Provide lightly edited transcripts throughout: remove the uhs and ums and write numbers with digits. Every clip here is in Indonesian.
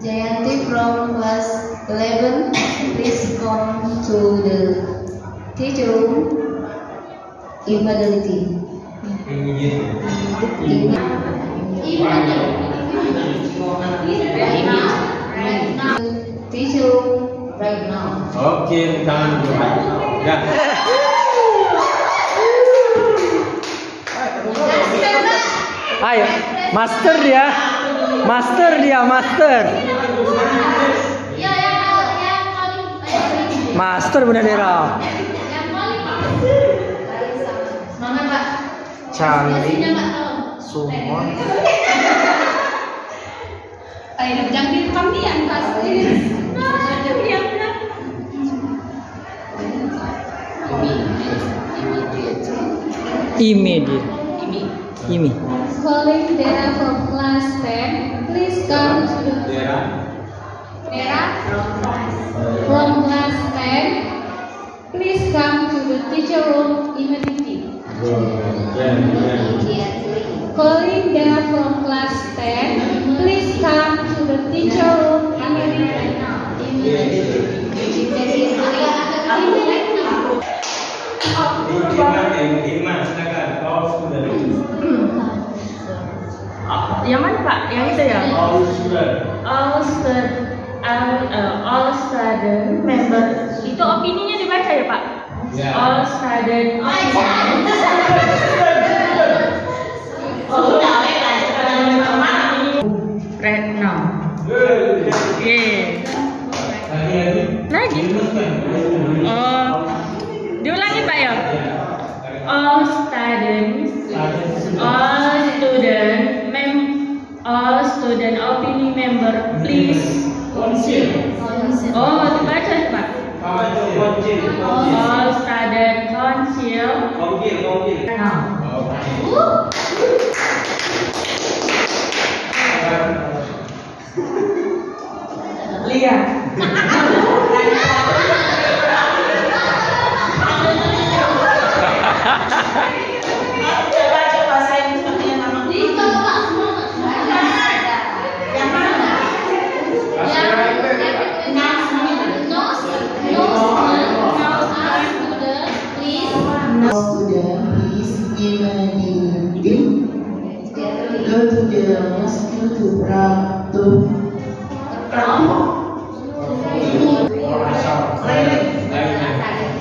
Jayanti from class 11, please come to the teacher room immediately. Teacher room right now. Oke, tangan dulu. Ya. Ayo, master dia. Master dia, master. Master Bunda Dera. Semangat, Pak. Cari Sumon. Ayo, jangan direkam dia, pasti. Immediate. Calling Dera from class 10, please come to the Dera from class 10, please come to the teacher room immediately. Calling Dera from class 10, please come to the teacher room immediately. Yang mana Pak? Yang itu ya? All student member. Itu opininya dibaca ya Pak? Ya. All student. Right now. Lagi. Oh, diulangi Pak ya? All student opinion member please. Oh, dibaca Pak. All student council. Now. Lihat. Go to the mosque to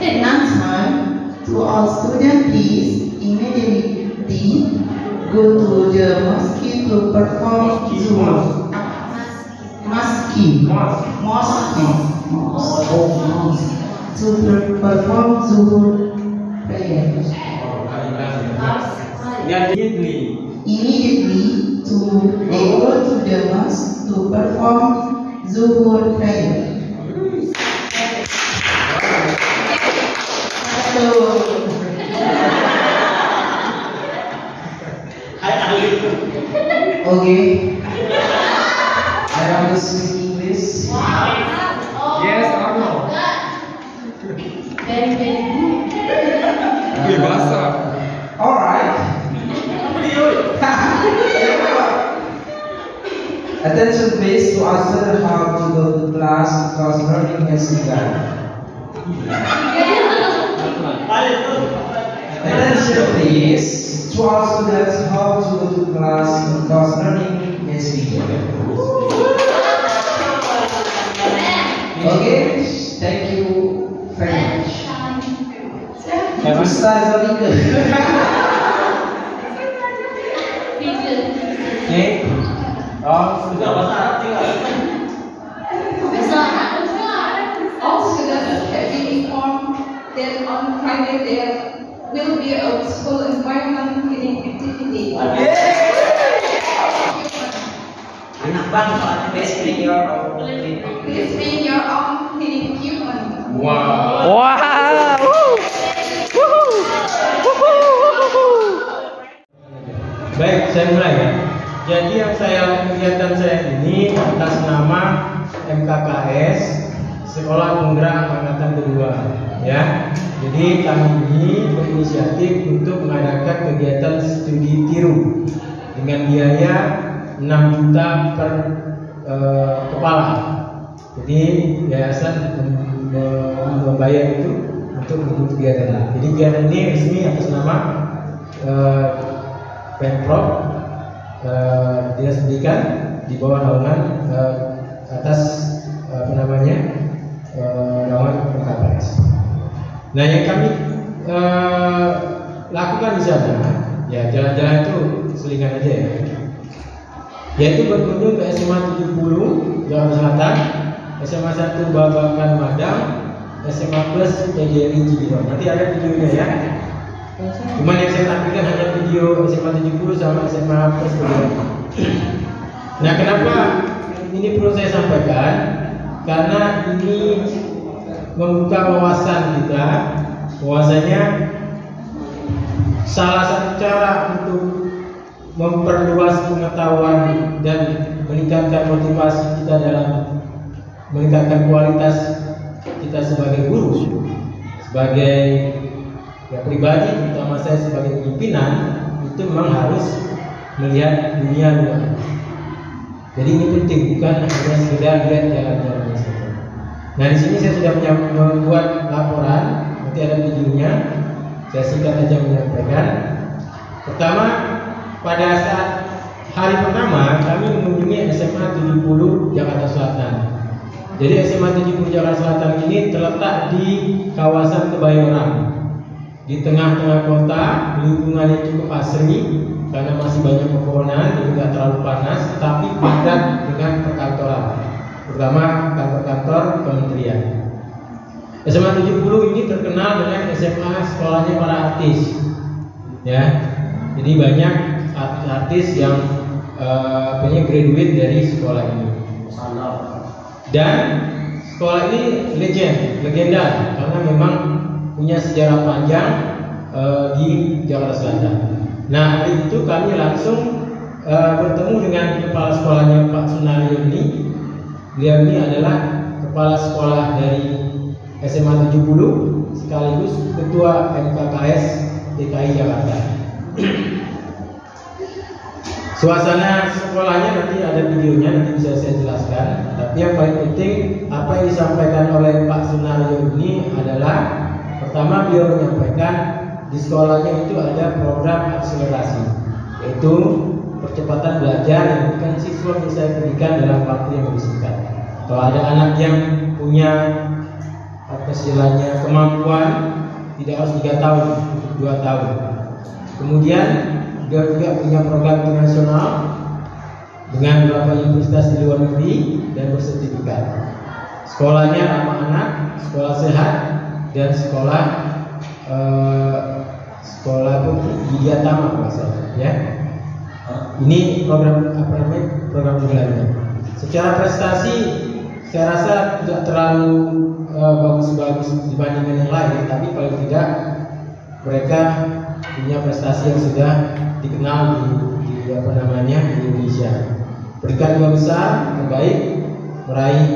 announcement to all students, please immediately go to the mosque to perform zuhur prayer. Immediately to go to the mosque to perform zuhur prayer. Okay. I want to speak English. Yes or no? Very good. Bahasa. Alright. Attention please to answer how to go to class because learning has begun. Attention please to all students how to go to class because learning has begun. Okay, thank you very much. Ustaz Zalika. Okay. Sudah bahasa All students have been informed that on Friday there will be a school environment cleaning activity. Anak bangsa, please bring your own Please bring your own cleaning equipment. Wow. Wow. Baik, saya mulai ya. Jadi yang kegiatan saya ini atas nama MKKS Sekolah Penggerak Angkatan Kedua, ya. Jadi kami ini berinisiatif untuk mengadakan kegiatan studi tiru dengan biaya 6 juta per kepala. Jadi yayasan membayar itu untuk mengikuti kegiatan. Jadi kegiatan ini resmi atas nama Pemprov Dinas Pendidikan di bawah naungan atas naungan PKPS. Nah, yang kami lakukan di sana, ya jalan-jalan itu selingan aja ya. Yaitu berkunjung ke SMA 70 Jakarta Selatan, SMA 1 Babakan Madang, SMA Plus PGRI Cibinong. Nanti ada videonya ya. Cuman yang saya tampilkan hanya video SMA 70 sama SMA Plus PGRI. Nah, kenapa ini perlu saya sampaikan? Karena ini membuka wawasan kita, bahwasanya salah satu cara untuk memperluas pengetahuan dan meningkatkan motivasi kita dalam meningkatkan kualitas kita sebagai guru, sebagai pribadi, terutama saya sebagai pimpinan, itu memang harus melihat dunia luar. Jadi ini penting, bukan hanya sekedar lihat jalan-jalan saja. Nah, di sini saya sudah membuat laporan, nanti ada videonya. Saya singkat saja menyampaikan. Pertama, pada saat hari pertama kami mengunjungi SMA 70 Jakarta Selatan. Jadi SMA 70 Jakarta Selatan ini terletak di kawasan Kebayoran, di tengah-tengah kota, lingkungannya cukup asri karena masih banyak pepohonan, jadi tidak terlalu panas, tapi padat dengan perkantoran, terutama kantor-kantor kementerian. SMA 70 ini terkenal dengan SMA sekolahnya para artis, ya. Jadi banyak artis yang graduate dari sekolah ini. Dan sekolah ini legenda karena memang punya sejarah panjang di Jakarta Selatan. Nah, hari itu kami langsung bertemu dengan kepala sekolahnya Pak Sunario ini. Beliau ini adalah kepala sekolah dari SMA 70 sekaligus ketua MKKS DKI Jakarta. Suasana sekolahnya nanti ada videonya, nanti bisa saya jelaskan. Tapi yang paling penting apa yang disampaikan oleh Pak Sunario ini adalah pertama beliau menyampaikan di sekolahnya itu ada program akselerasi, yaitu percepatan belajar yang bukan siswa bisa pendidikan dalam waktu yang lebih singkat. Kalau ada anak yang punya istilahnya kemampuan, tidak harus 3 tahun, 2 tahun. Kemudian dia juga punya program internasional dengan beberapa universitas di luar negeri dan bersertifikat. Sekolahnya ramah anak, sekolah sehat, dan sekolah Widyatama maksudnya, ya. Ini program program unggulannya. Secara prestasi saya rasa tidak terlalu bagus-bagus dibandingkan yang lain, tapi paling tidak mereka punya prestasi yang sudah dikenal di Indonesia. Peringkat 2 besar terbaik, meraih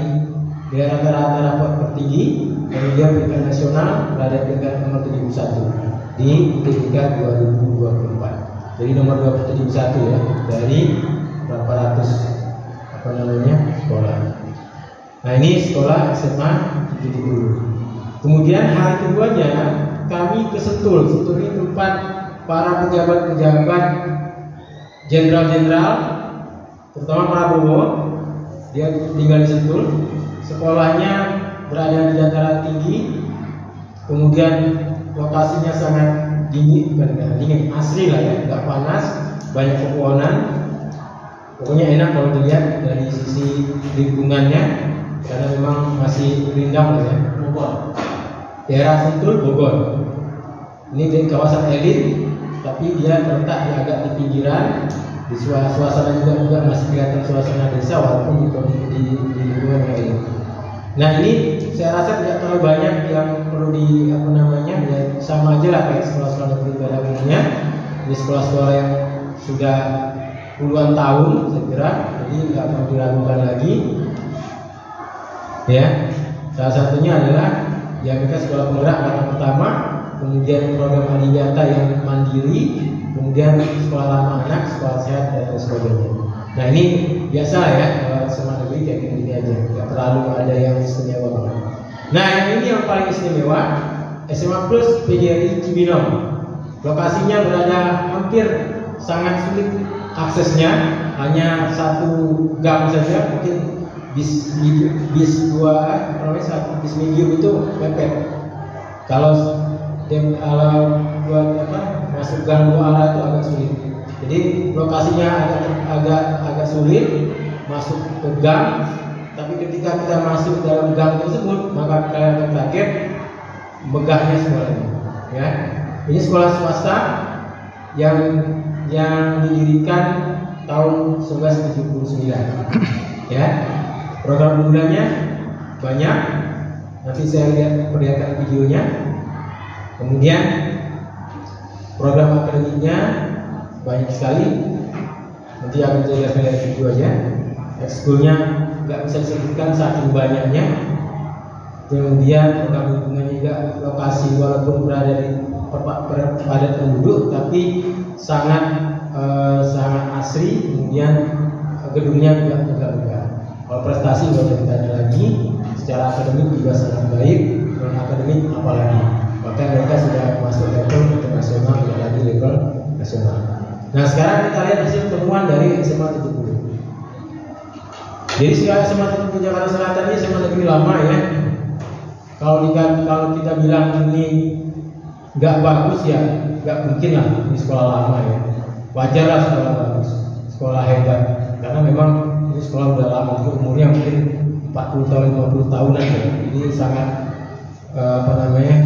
rata-rata rapor tertinggi, kemudian peringkat nasional berada peringkat nomor 71 di tingkat 2024. Jadi nomor 71 ya dari berapa ratus sekolah. Nah, ini sekolah SMA 70. Kemudian hari keduanya kami ke Sentul. Sentul ini tempat para pejabat-pejabat jenderal-jenderal, terutama Prabowo. Dia tinggal di Sentul. Sekolahnya berada di dataran tinggi. Kemudian lokasinya sangat dingin, dingin asri lah ya, nggak panas, banyak pepohonan. Pokoknya enak kalau dilihat dari sisi lingkungannya, karena memang masih rindang ya. Daerah Sentul, Bogor. Ini di kawasan elit, tapi dia terletak di agak di pinggiran. Di suasana juga masih kelihatan suasana desa walaupun di lingkungan yang elit. Nah, ini saya rasa tidak terlalu banyak yang perlu ya, sama aja lah kayak sekolah-sekolah negeri pada umumnya. Ini sekolah-sekolah yang sudah puluhan tahun saya kira, jadi nggak perlu diragukan lagi. Ya, Salah satunya adalah ya kita sekolah penggerak kata pertama, kemudian program Adidata yang mandiri, kemudian sekolah ramah anak, sekolah sehat dan sebagainya. Nah ini biasa ya SMA negeri kayak gini aja, nggak terlalu ada yang istimewa banget. Nah ini yang paling istimewa SMA Plus PGRI Cibinong. Lokasinya berada hampir sangat sulit aksesnya, hanya satu gang saja, mungkin bis medium itu mepet. Kalau buat masuk gang dua arah itu agak sulit. Jadi lokasinya agak sulit masuk ke gang. Tapi ketika kita masuk dalam gang tersebut, maka kalian akan kaget megahnya sekolahnya. Ya, ini sekolah swasta yang didirikan tahun 1979. Ya, program unggulannya banyak. Nanti saya perlihatkan videonya. Kemudian program akademiknya banyak sekali. Nanti akan saya lihat dari video aja. Ekskulnya nggak bisa disebutkan saking banyaknya. Kemudian program lingkungannya juga lokasi walaupun berada di padat penduduk, tapi sangat asri. Kemudian gedungnya juga megah-megah. Kalau prestasi nggak usah ditanya lagi. Secara akademik juga sangat baik. Non akademik apalagi. Bahkan mereka sudah masuk level internasional, tidak lagi level nasional. Nah sekarang kita lihat hasil temuan dari SMA 70. Jadi SMA 70 Jakarta Selatan ini SMA negeri lama ya. Kalau kita bilang ini nggak bagus ya, nggak mungkin lah ini sekolah lama ya. Wajar lah sekolah bagus, sekolah hebat. Karena memang ini sekolah udah lama, umurnya mungkin 40 tahun, 50 tahunan ya. Jadi sangat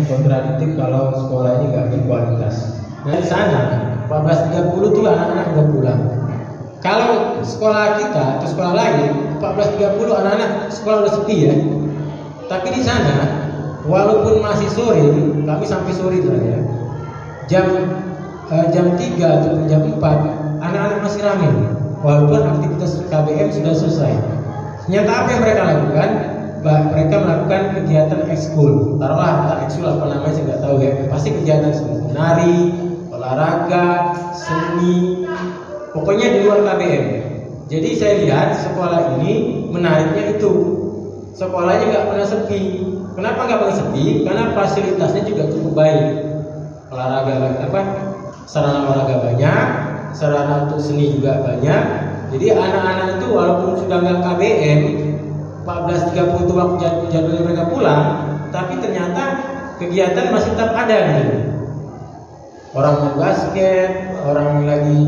kontradiktif kalau sekolah ini nggak berkualitas. Nah di sana 14.30 tuh anak-anak udah pulang. Kalau sekolah kita atau sekolah lain 14.30 anak-anak sekolah udah sepi ya. Tapi di sana walaupun masih sore, kami sampai sore tuh ya. Jam 3 atau jam 4 anak-anak masih ramai. Walaupun aktivitas KBM sudah selesai. Ternyata apa yang mereka lakukan? Mereka melakukan kegiatan ekskul. Taruhlah ekskul apa namanya saya nggak tahu ya. Pasti kegiatan seperti menari, olahraga, seni, pokoknya di luar KBM. Jadi saya lihat sekolah ini menariknya itu sekolahnya nggak pernah sepi. Kenapa nggak pernah sepi? Karena fasilitasnya juga cukup baik. Sarana olahraga banyak, sarana untuk seni juga banyak. Jadi anak-anak itu walaupun sudah nggak KBM 14.30 itu waktu jadwalnya mereka pulang, tapi ternyata kegiatan masih tetap ada gitu. Orang main basket, orang lagi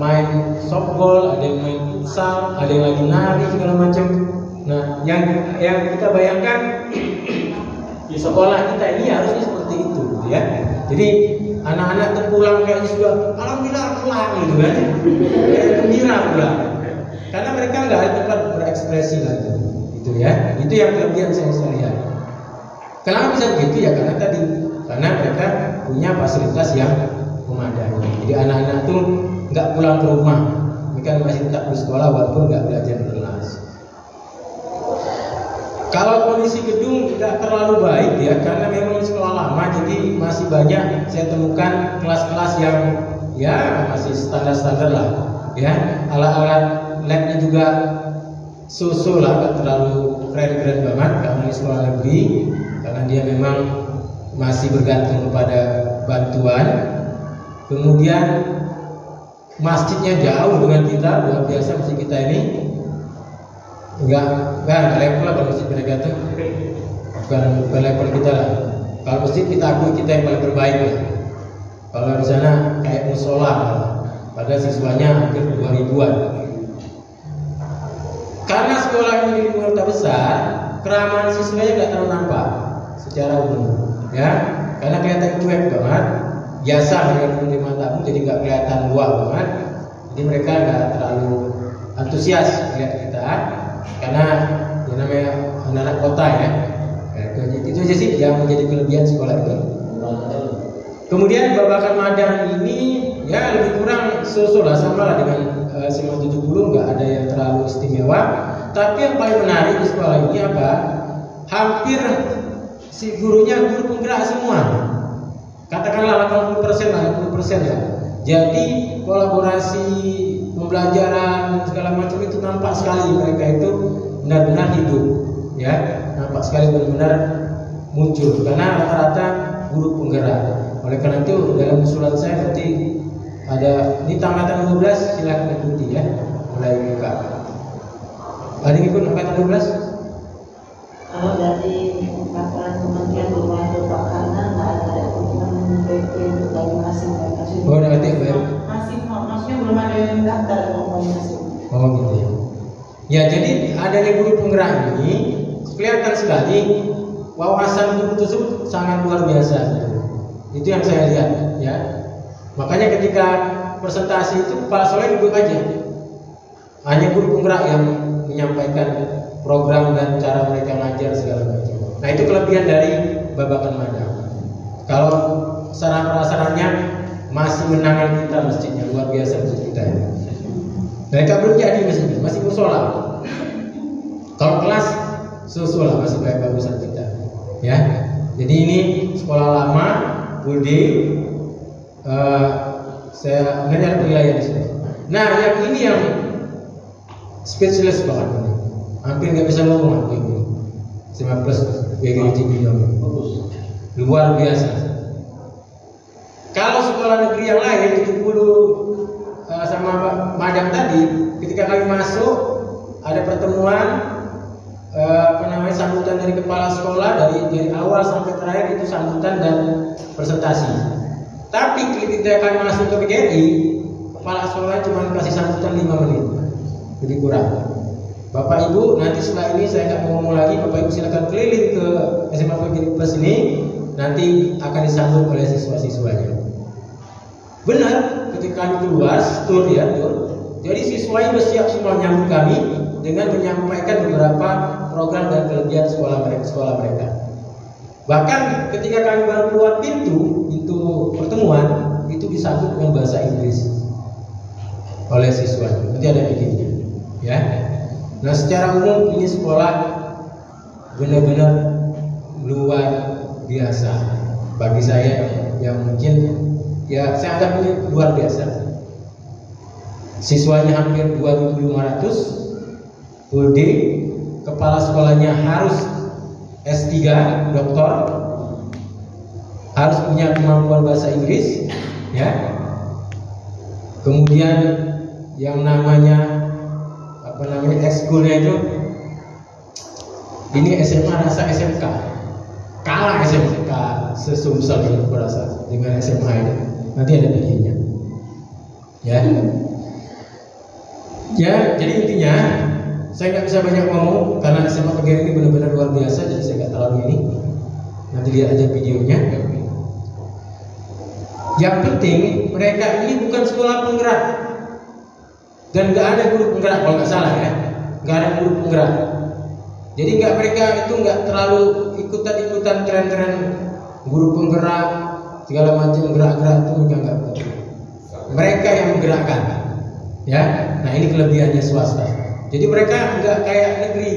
main softball, ada yang main futsal, ada yang lagi nari segala macam. Nah, yang kita bayangkan di sekolah kita ini harusnya seperti itu, ya. Jadi anak-anak terpulang kayaknya sudah alhamdulillah pulang gitu kan, gembira pulang, karena mereka nggak ada tempat berekspresi lagi, gitu ya. Itu yang kelebihan saya lihat. Kenapa bisa begitu ya? Karena mereka punya fasilitas yang memadai. Jadi anak-anak tuh nggak pulang ke rumah, mereka masih tetap bersekolah walaupun nggak belajar di kelas. Kalau kondisi gedung tidak terlalu baik ya, karena memang sekolah lama, jadi masih banyak saya temukan kelas-kelas yang ya masih standar-standar lah, ya. Alat-alat labnya juga so-so lah, nggak terlalu keren-keren banget karena ini sekolah negeri, karena dia memang masih bergantung kepada bantuan. Kemudian masjidnya jauh dengan kita, luar biasa masjid kita ini. Enggak level lah kalau masjid mereka tuh, bukan level kita lah. Kalau masjid kita akui kita yang paling terbaik lah. Kalau di sana kayak musola, padahal siswanya hampir 2.000-an. Karena sekolah ini di lingkungan kota besar, keramahan siswanya nggak terlalu nampak secara umum, ya. Karena kelihatan cuek banget, biasa mereka menerima tamu, jadi nggak kelihatan luar banget. Jadi mereka nggak terlalu antusias lihat kita. Karena ya namanya anak-anak kota ya. Itu aja sih yang menjadi kelebihan sekolah itu. Kemudian babakan madang ini ya lebih kurang so-so lah, sama lah dengan SMA 70, nggak ada yang terlalu istimewa. Tapi yang paling menarik di sekolah ini apa? hampir si gurunya guru penggerak semua. Katakanlah 80% lah, 60% ya. Jadi kolaborasi pembelajaran segala macam itu nampak sekali mereka itu benar-benar hidup, ya, nampak sekali benar-benar muncul karena rata-rata guru penggerak. Oleh karena itu dalam usulan saya berarti ada ini angkatan 12 silakan ikuti ya, mulai buka. Ada yang ikut angkatan 12? Kalau dari laporan Kementerian belum ada Pak, karena nggak ada dokumen PP untuk dari masing-masing. Oh, udah ketik baik. Masih, maksudnya belum ada yang daftar masing. Oh gitu ya. Ya jadi adanya guru penggerak ini kelihatan sekali wawasan guru tersebut sangat luar biasa. Itu yang saya lihat ya. Makanya ketika presentasi itu kepala sekolah duduk aja. Hanya guru penggerak yang menyampaikan program dan cara mereka ngajar segala macam. Nah itu kelebihan dari Babakan Madang. Kalau sarana prasarannya masih menangan kita masjidnya luar biasa masjid kita ini. Mereka belum jadi masjidnya, masih musola. Kalau kelas susul masih bagusan kita, ya. Jadi ini sekolah lama, full day. Saya mengajar penilaian di sini. Nah yang ini yang speechless banget ini. Hampir nggak bisa ngomong aku ini. 15 WGTB luar biasa. Kalau sekolah negeri yang lain 70 sama Madang tadi, ketika kami masuk ada pertemuan sambutan dari kepala sekolah dari awal sampai terakhir itu sambutan dan presentasi. Tapi ketika kami masuk ke PGRI, kepala sekolah cuma kasih sambutan 5 menit, lebih kurang. Bapak Ibu, nanti setelah ini saya nggak mau ngomong lagi. Bapak Ibu silakan keliling ke SMA PGRI Plus ini, nanti akan disambut oleh siswa-siswanya. Benar, ketika kami keluar, tur ya, tur. Jadi siswanya bersiap semua menyambut kami dengan menyampaikan beberapa program dan kelebihan sekolah mereka. Bahkan ketika kami baru keluar pintu pertemuan, itu disambut dengan bahasa Inggris oleh siswa. Nanti ada videonya, ya. Nah, secara umum ini sekolah benar-benar luar biasa bagi saya yang mungkin ya saya anggap ini luar biasa. Siswanya hampir 2.500 full day, kepala sekolahnya harus S3 doktor, harus punya kemampuan bahasa Inggris, ya. Kemudian yang namanya ekskulnya itu ini SMA rasa SMK, kalah SMK sesumsel ini berasa dengan SMA ini. Nanti ada videonya, ya. Ya, jadi intinya saya nggak bisa banyak ngomong karena SMA PGRI ini benar-benar luar biasa, jadi saya nggak terlalu ini. Nanti lihat aja videonya. Yang penting mereka ini bukan sekolah penggerak dan nggak ada guru penggerak kalau nggak salah ya, nggak ada guru penggerak. Jadi mereka itu nggak terlalu ikutan tren-tren guru penggerak segala macam gerak-gerak itu nggak. Mereka yang menggerakkan, ya. Nah ini kelebihannya swasta. Jadi mereka nggak kayak negeri.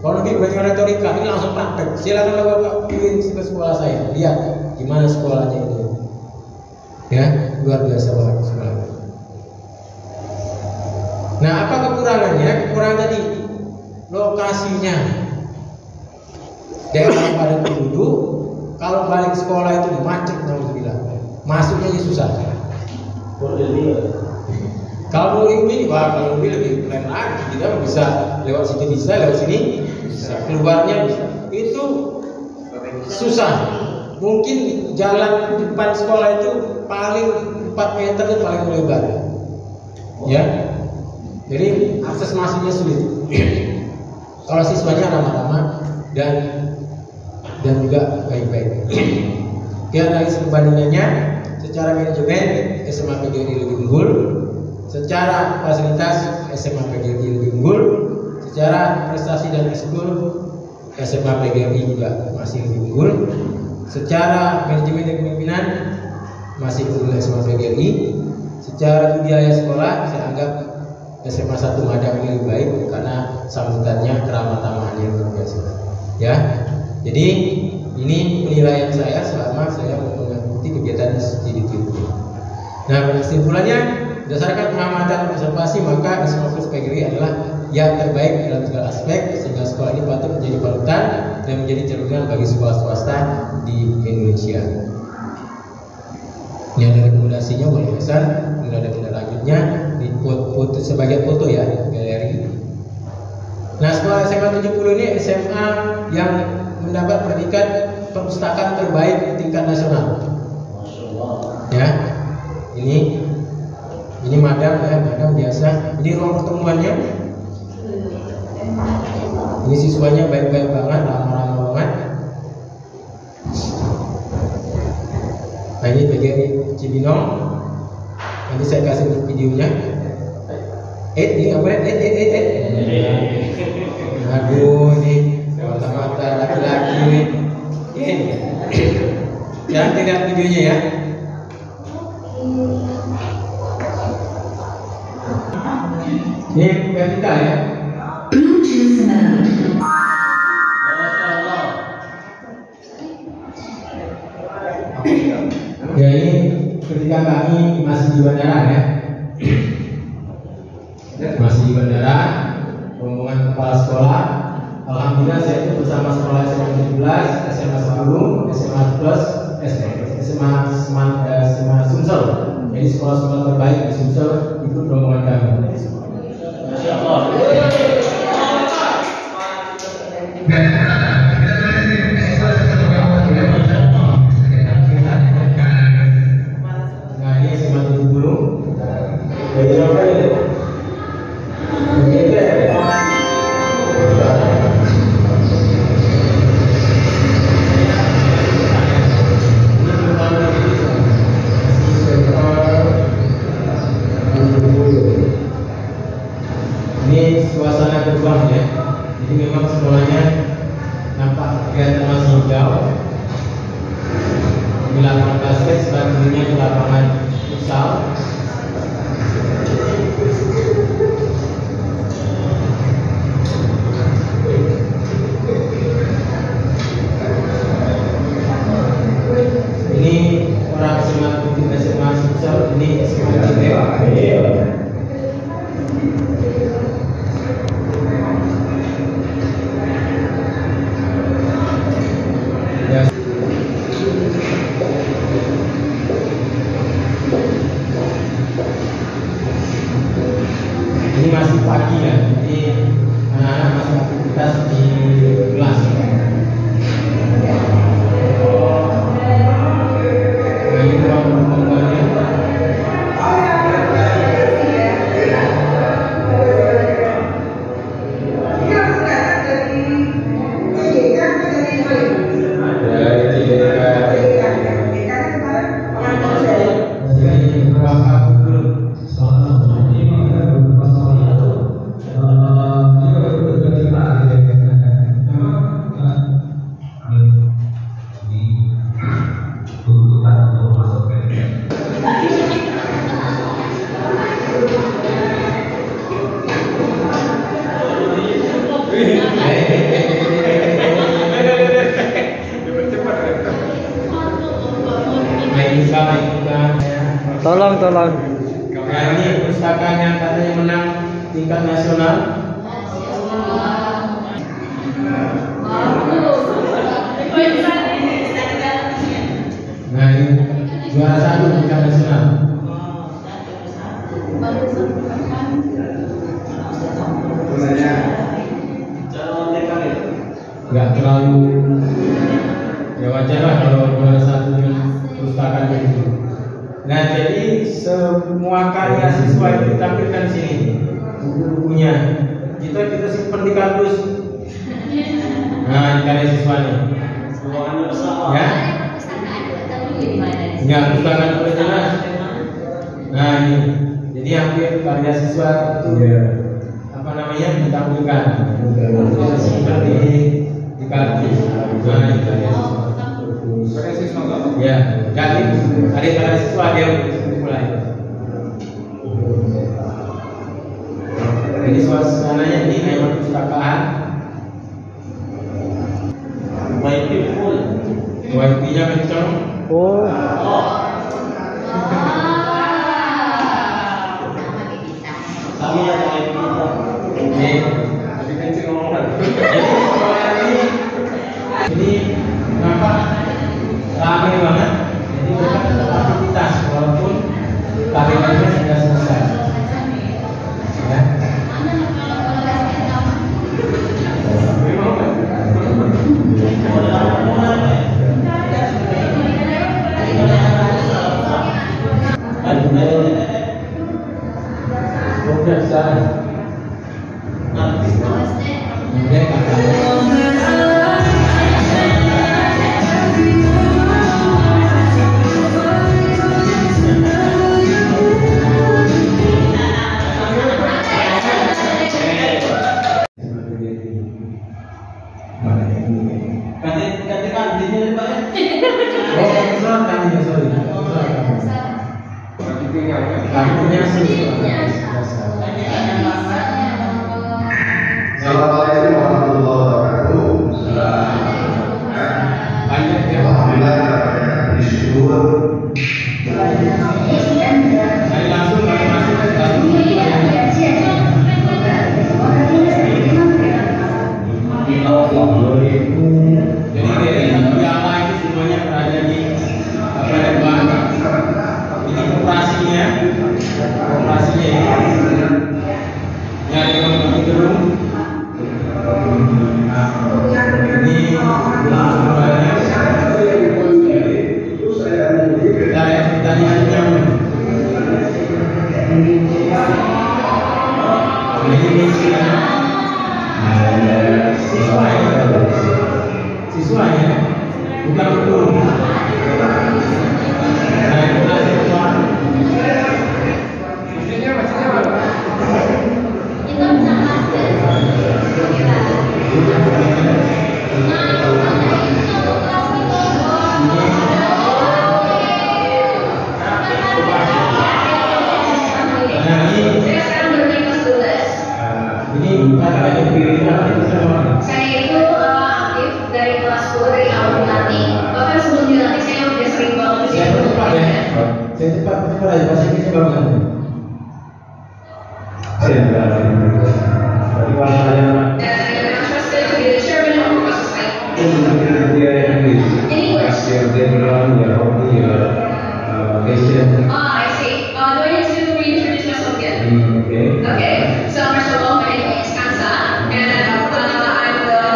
Kalau negeri banyak retorika, ini langsung praktek. Silakan Bapak pilih ke sekolah saya, lihat gimana sekolahnya itu. Ya, luar biasa banget sekolahnya. Nah, apa kekurangannya? Kekurangan tadi lokasinya. Daerah padat penduduk, kalau balik sekolah itu macet, alhamdulillah. Masuknya ini susah. Kalau ini, kalau lebih keren lagi, kita bisa lewat sini bisa, lewat sini bisa. Keluarnya bisa. Itu susah. Mungkin jalan depan sekolah itu paling 4 meter itu paling lebar, ya. Jadi akses masuknya sulit. Kalau siswanya ramah-ramah dan juga baik-baik. Kita analisis perbandingannya. Secara manajemen SMA PGRI lebih unggul. Secara fasilitas SMA PGRI lebih unggul. Secara prestasi dan ekskul SMA PGRI juga masih lebih unggul. Secara manajemen dan kepemimpinan masih unggul SMA PGRI. Secara budaya sekolah saya anggap SMA 1 Madang ini lebih baik karena sambutannya keramah tamahannya luar biasa. Ya, jadi ini penilaian saya selama saya mengikuti kegiatan studi itu. Nah, kesimpulannya, berdasarkan pengamatan observasi, maka Ismail PGRI adalah yang terbaik dalam segala aspek, sehingga sekolah ini patut menjadi panutan dan menjadi cerminan bagi sekolah swasta di Indonesia. Ini ada rekomendasinya, boleh pesan, kemudian ada tindak lanjutnya di foto, sebagian foto ya, galeri. Nah, sekolah SMA 70 ini SMA yang mendapat predikat perpustakaan terbaik di tingkat nasional. Ya, ini madam ya, madam biasa. Ini ruang pertemuannya. Ini siswanya baik-baik banget, ramah-ramah banget. Nah, ini PGRI Cibinong. Nanti saya kasih videonya. Ini apa ya? Aduh, ini mata-mata laki-laki. Ini. Jangan lihat videonya ya. Ini vertikal ya. Ya, ini ketika kami masih di bandara ya. Masih di bandara, rombongan kepala sekolah. Alhamdulillah saya itu bersama sekolah SMA 17, SMA 10, SMA Plus, SMA Sumsel. Jadi sekolah-sekolah terbaik di Sumsel itu rombongan kami. Masya Allah. Nah, ini SMA 70. Jadi apa ini? Ini suasana gerbang ya. Jadi memang sekolahnya nampak kelihatan masih hijau. Ini lapangan basket, sebelah kirinya itu lapangan futsal. Ini orang SMA futsal, ini SMA ini masih pagi ya, jadi anak-anak masih aktivitas di kelas. Nah, ini ruang pertemuannya. Tolong. Nah, ini perpustakaan yang katanya menang tingkat nasional. Nah, ini juara 1 tingkat nasional. Nggak terlalu ya, wajar lah kalau juara 1 dengan perpustakaan itu. Nah, jadi semua karya siswa itu ditampilkan di sini, buku-bukunya. Kita simpan di kardus. Nah, ini karya siswanya. Ya? Enggak, perpustakaan itu jelas. Nah, ini. Jadi hampir karya siswa itu apa namanya ditampilkan. Kita simpan di kardus. Nah, ini karya siswa. Ya, jadi ada karya siswa dia mulai. Jadi suasananya ini memang perpustakaan. bodinya kenceng. Oh. Sama ya kayak kita. Lebih kenceng ngomongnya. Jadi sekolah ini nampak ramai banget. Jadi mereka tetap aktivitas walaupun tarikannya sudah selesai. Ya. Assalamualaikum warahmatullahi wabarakatuh. Banyak ya. Alhamdulillah bersyukur. Saya langsung masuk ke dalam. Jadi dari ulama itu semuanya berada di depan. Ini operasinya ini nyari orang gerung. Ini semuanya. Kita lihatnya. Ini misinya. Siswanya bukan guru. Saya kira siswa. Ini bukan hanya pilihan. Saya itu aktif dari kelas 10 dari awal nanti. Bahkan sebelum dilatih saya udah sering banget di Saya situ. cepat ya. Saya cepat aja bahasa Inggrisnya bagus. Dan I'm interested to be the chairman of the society. I see. Do I need to reintroduce myself again? Okay. So first of all, my name is Kansa, and I'm the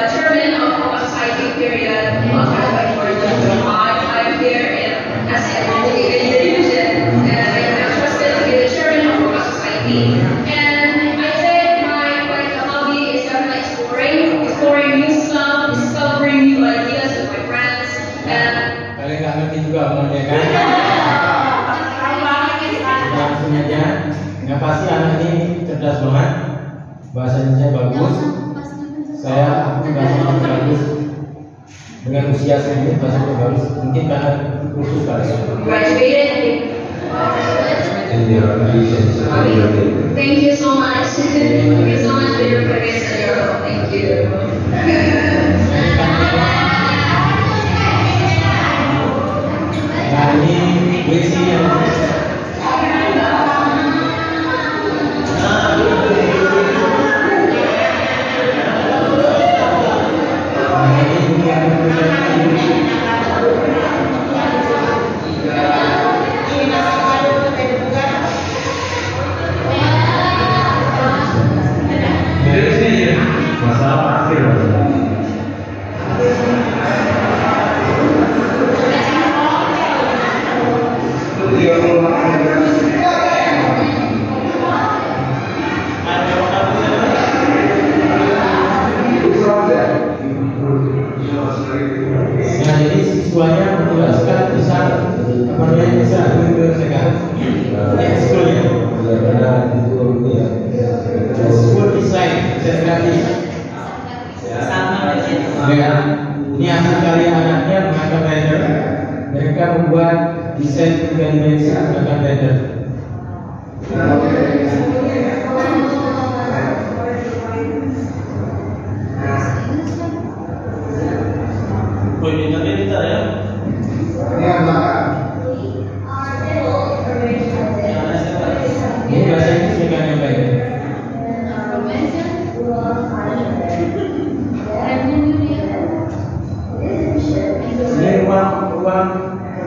chairman of the society period of 2024-2025. I'm here in ASEAN Division, and I'm interested to be the chairman of the society. And I say my hobby is definitely exploring new stuff, discovering new ideas with my friends, and Kalian nggak ngerti juga omongnya kan? Langsung aja. Yang pasti anak ini cerdas banget. Bahasa Indonesia bagus. Saya bahasa bagus. Dengan usia segini bahasa bagus. Mungkin karena kursus kali ya. graduated. Thank you so much. Thank you so much for your praise and your help. Thank you. Nah ini puisinya. Masalah akhir. Nah jadi siswanya menjelaskan bisa apa namanya bisa negara ekskulnya. School design, kreatif. Ya, ini hasil karya anaknya menggunakan render. Mereka membuat desain tiga dimensi menggunakan render. Boleh minta ya?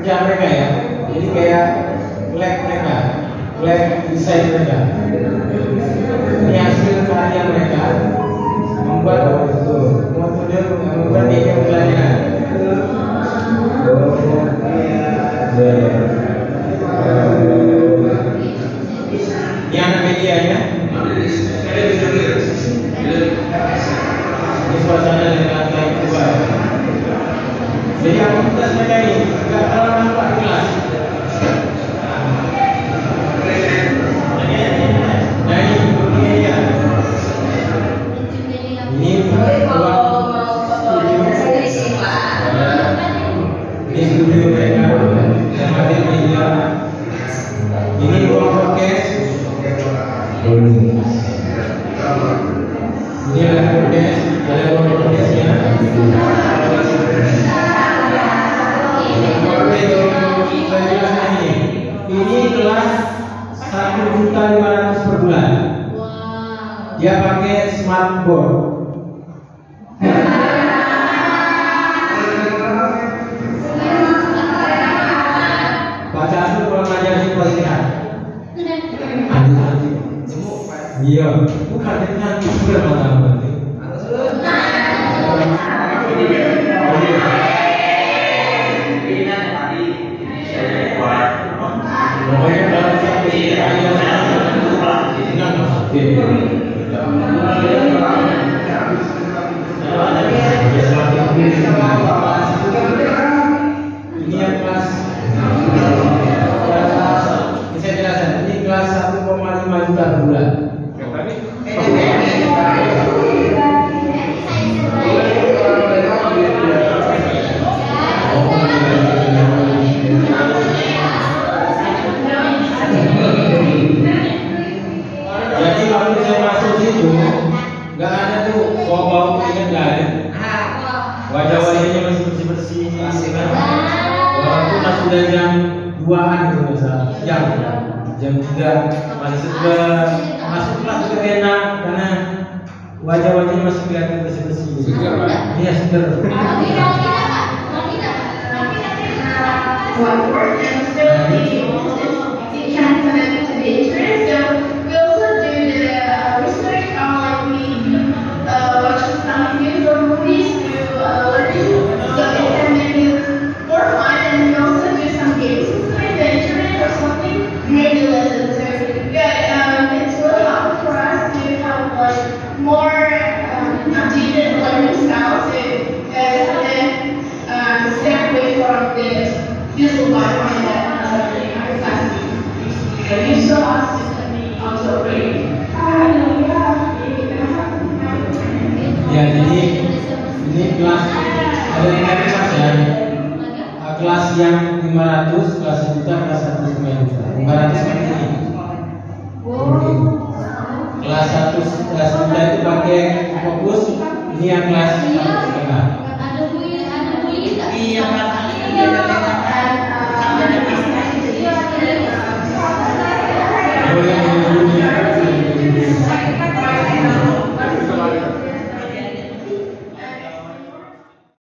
kerja mereka ya. Jadi kayak lab mereka, lab desain mereka. Ini hasil karya mereka membuat metode membuat media pembelajaran. Ini anak medianya. Ini suasana dari lantai 2. Jadi aktivitas mereka ini nggak terlalu nampak di kelas. Nah ini media. Ini ini studio mereka sama media. Ini ruang podcast. Ini ada podcast, ada ruang podcastnya. Ini kelas 1.500.000 per bulan. Dia pakai smart board. Baca asal kalau ngajar di pelatihan. Iya, bukan dengan bermata-mata. Pokoknya dalam satu ini yang kelas saya jelaskan, ini kelas 1,5 juta per bulan. Jadi waktu saya masuk situ, nggak ada tuh bau-bau keringat, nggak ada. Wajah-wajahnya masih bersih-bersih, walaupun sudah jam 2-an gitu misalnya, jam 3 masih segar, masuk kelas juga enak karena wajah-wajahnya masih kelihatan bersih-bersih. Iya segar. Ya, jadi ini kelas ada yang kelas ya. Kelas yang 500, kelas 1 juta, kelas 1,5 juta. 500 seperti ini. Kelas 1 juta itu pakai fokus, ini yang kelas 1,5.